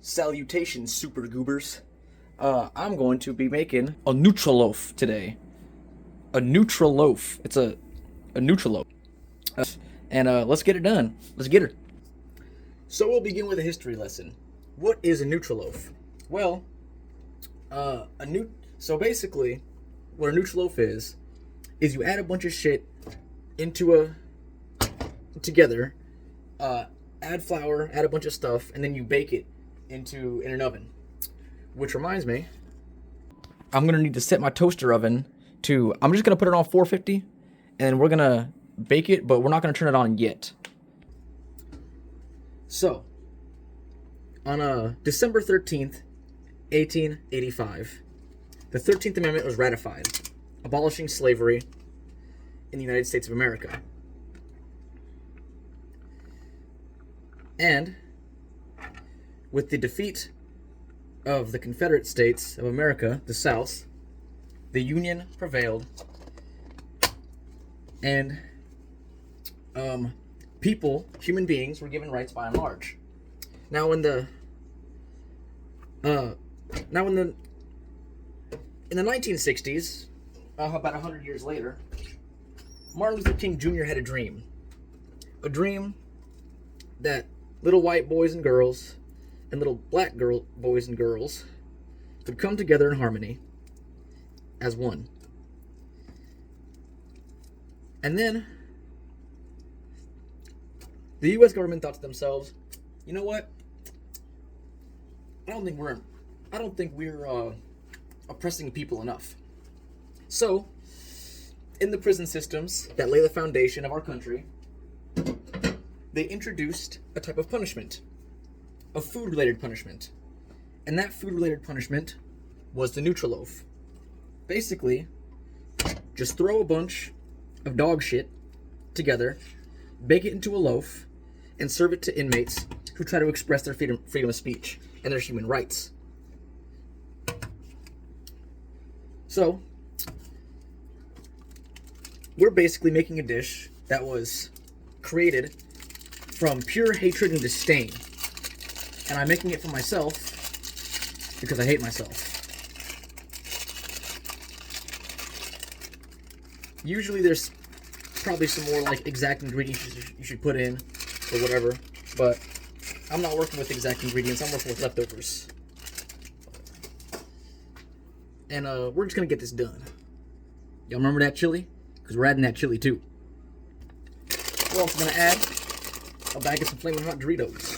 Salutations, super goobers. I'm going to be making a Nutraloaf today. A Nutraloaf. It's a Nutraloaf. Let's get it done. Let's get her. So we'll begin with a history lesson. What is a Nutraloaf? Well, so basically, what a Nutraloaf is you add a bunch of shit into together, add flour, add a bunch of stuff, and then you bake it in an oven. Which reminds me, I'm gonna need to set my toaster oven to, I'm just gonna put it on 450, and we're gonna bake it, but we're not gonna turn it on yet. So, on December 13th, 1885, the 13th Amendment was ratified, abolishing slavery in the United States of America. And with the defeat of the Confederate States of America, the South, the Union prevailed, and human beings, were given rights by and large. Now, in the 1960s, about 100 years later, Martin Luther King Jr. had a dream that little white boys and girls and little black boys and girls could come together in harmony as one. And then the U.S. government thought to themselves, you know what? I don't think we're oppressing people enough. So, in the prison systems that lay the foundation of our country, they introduced a type of punishment, a food-related punishment. And that food-related punishment was the Nutraloaf. Basically, just throw a bunch of dog shit together, bake it into a loaf, and serve it to inmates who try to express their freedom of speech and their human rights. So, we're basically making a dish that was created from pure hatred and disdain. And I'm making it for myself because I hate myself. Usually there's probably some more like exact ingredients you should put in or whatever, but I'm not working with exact ingredients, I'm working with leftovers. And we're just gonna get this done. Y'all remember that chili? Because we're adding that chili too. We're also gonna add a bag of some Flamin' Hot Doritos.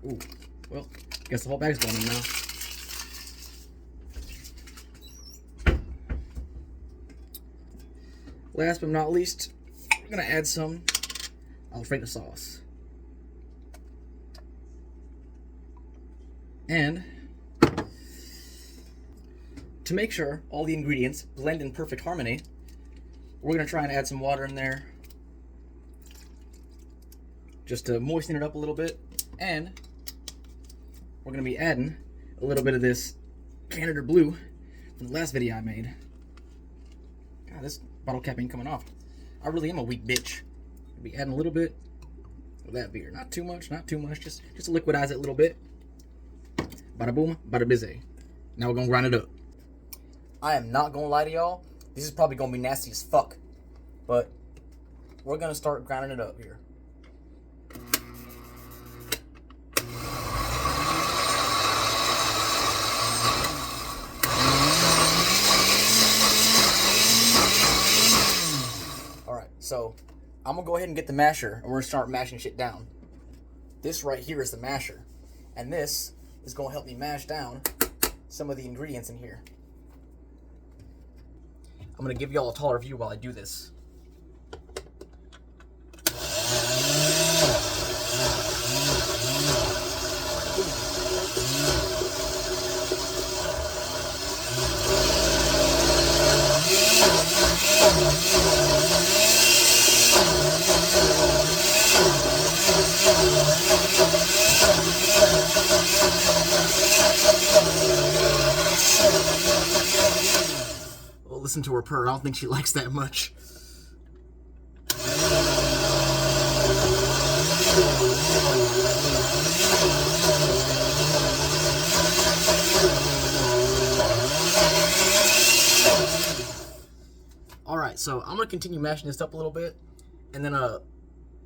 Ooh, well, guess the whole bag's going in now. Last but not least, we're gonna add some Alfredo sauce. And to make sure all the ingredients blend in perfect harmony, we're gonna try and add some water in there just to moisten it up a little bit. And we're gonna be adding a little bit of this Canada Blue from the last video I made. God, this bottle cap ain't coming off. I really am a weak bitch. I'll be adding a little bit of that beer. Not too much, just to liquidize it a little bit. Bada boom, bada busy. Now we're gonna grind it up. I am not gonna lie to y'all, this is probably gonna be nasty as fuck, but we're gonna start grinding it up here. Alright, so I'm gonna go ahead and get the masher, and we're gonna start mashing shit down. This right here is the masher, and this is gonna help me mash down some of the ingredients in here. I'm gonna give y'all a taller view while I do this. Well, listen to her purr. I don't think she likes that much. So I'm gonna continue mashing this up a little bit, and then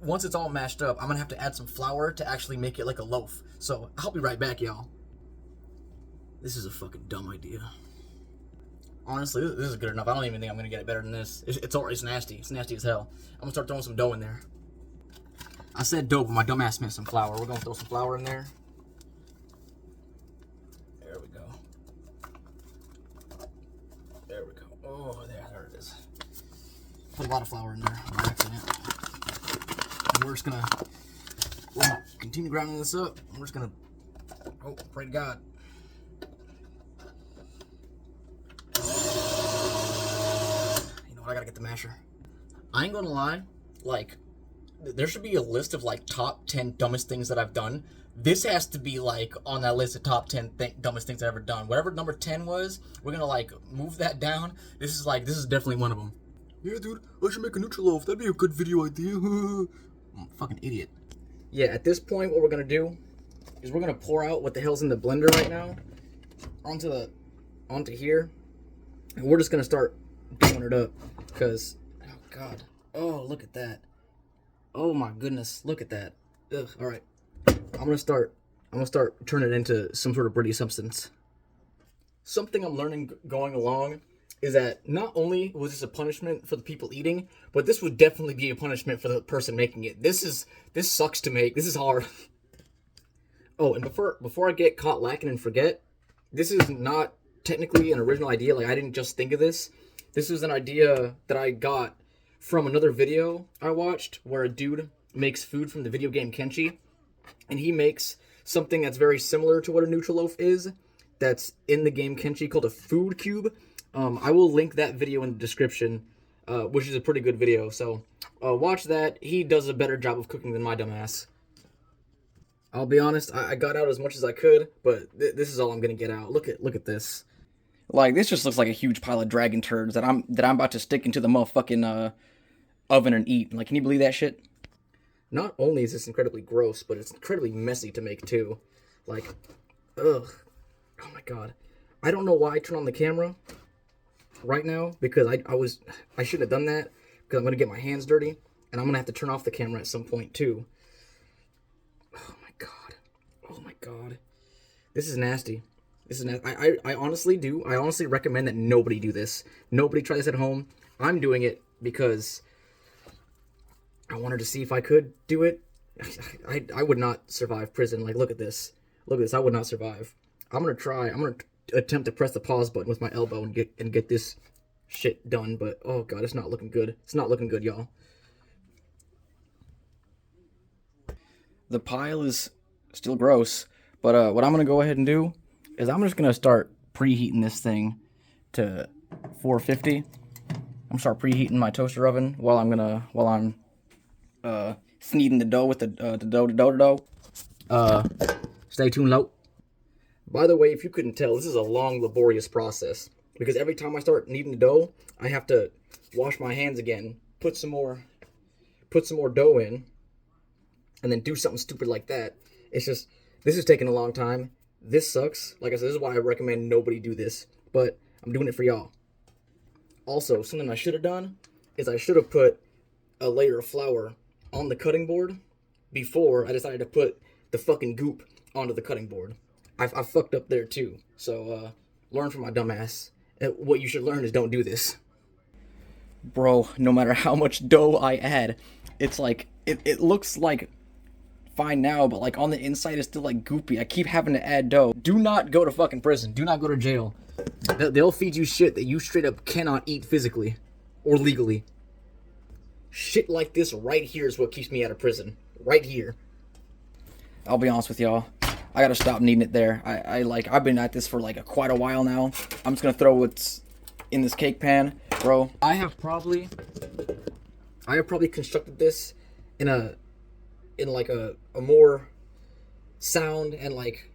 once it's all mashed up, I'm gonna have to add some flour to actually make it like a loaf. So I'll be right back, y'all. This is a fucking dumb idea. Honestly, this is good enough. I don't even think I'm gonna get it better than this. It's nasty. It's nasty as hell. I'm gonna start throwing some dough in there. I said dough, but my dumb ass meant some flour. We're gonna throw some flour in there. There we go. There we go. Oh, there it is. Put a lot of flour in there by accident. And we're gonna continue grinding this up. We're just gonna, oh, pray to God. You know what? I gotta get the masher. I ain't gonna lie, like, there should be a list of like top 10 dumbest things that I've done. This has to be like on that list of top 10 dumbest things I've ever done. Whatever number 10 was, we're gonna like move that down. This is definitely one of them. Yeah, dude, I should make a Nutraloaf. That'd be a good video idea. I'm a fucking idiot. Yeah, at this point, what we're gonna do is we're gonna pour out what the hell's in the blender right now onto here, and we're just gonna start doing it up. Cause, oh god, oh look at that. Oh my goodness, look at that. Ugh, all right. I'm gonna start turning it into some sort of bready substance. Something I'm learning going along is that not only was this a punishment for the people eating, but this would definitely be a punishment for the person making it. This sucks to make. This is hard. Oh, and before I get caught lacking and forget, this is not technically an original idea. Like, I didn't just think of this. This was an idea that I got from another video I watched where a dude makes food from the video game Kenshi, and he makes something that's very similar to what a Nutraloaf is, that's in the game Kenshi, called a food cube. I will link that video in the description, which is a pretty good video, so watch that. He does a better job of cooking than my dumbass. I'll be honest, I got out as much as I could, but this is all I'm gonna get out. Look at this. Like, this just looks like a huge pile of dragon turds that I'm about to stick into the motherfucking oven and eat. Like, can you believe that shit? Not only is this incredibly gross, but it's incredibly messy to make too. Like, ugh. Oh my god. I don't know why I turned on the camera right now, because I shouldn't have done that, because I'm gonna get my hands dirty, and I'm gonna have to turn off the camera at some point too. Oh my god. Oh my god. This is nasty. This is nasty. I honestly recommend that nobody do this. Nobody try this at home. I'm doing it because I wanted to see if I could do it. I would not survive prison. Like, look at this. Look at this. I would not survive. I'm gonna try. I'm gonna attempt to press the pause button with my elbow and get this shit done. But oh god, it's not looking good. It's not looking good, y'all. The pile is still gross, but what I'm gonna go ahead and do is I'm just gonna start preheating this thing to 450. I'm gonna start preheating my toaster oven while I'm kneading the dough with the dough. Stay tuned, low. By the way, if you couldn't tell, this is a long, laborious process, because every time I start kneading the dough, I have to wash my hands again, put some more dough in, and then do something stupid like that. It's just, this is taking a long time. This sucks. Like I said, this is why I recommend nobody do this, but I'm doing it for y'all. Also, something I should have done is I should have put a layer of flour on the cutting board before I decided to put the fucking goop onto the cutting board. I fucked up there too, so learn from my dumbass. What you should learn is don't do this. Bro, no matter how much dough I add, it's like, it looks like fine now, but like on the inside it's still like goopy. I keep having to add dough. Do not go to fucking prison. Do not go to jail. They'll feed you shit that you straight up cannot eat physically or legally. Shit like this right here is what keeps me out of prison. Right here. I'll be honest with y'all. I gotta stop kneading it there. I've been at this for like quite a while now. I'm just gonna throw what's in this cake pan, bro. I have probably constructed this in like a more sound and like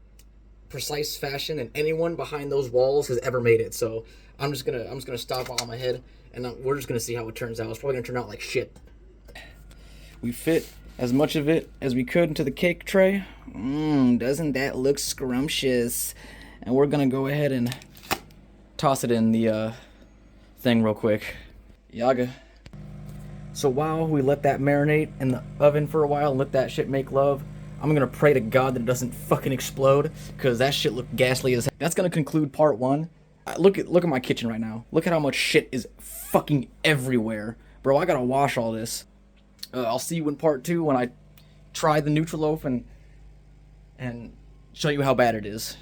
precise fashion than anyone behind those walls has ever made it. So I'm just gonna stop while on my head, and we're just gonna see how it turns out. It's probably gonna turn out like shit. We fit as much of it as we could into the cake tray. Doesn't that look scrumptious? And we're gonna go ahead and toss it in the thing real quick. Yaga. So while we let that marinate in the oven for a while and let that shit make love, I'm gonna pray to God that it doesn't fucking explode, because that shit looked ghastly as hell. That's gonna conclude part 1. Look at my kitchen right now. Look at how much shit is fucking everywhere. Bro, I gotta wash all this. I'll see you in part 2 when I try the Nutraloaf and show you how bad it is.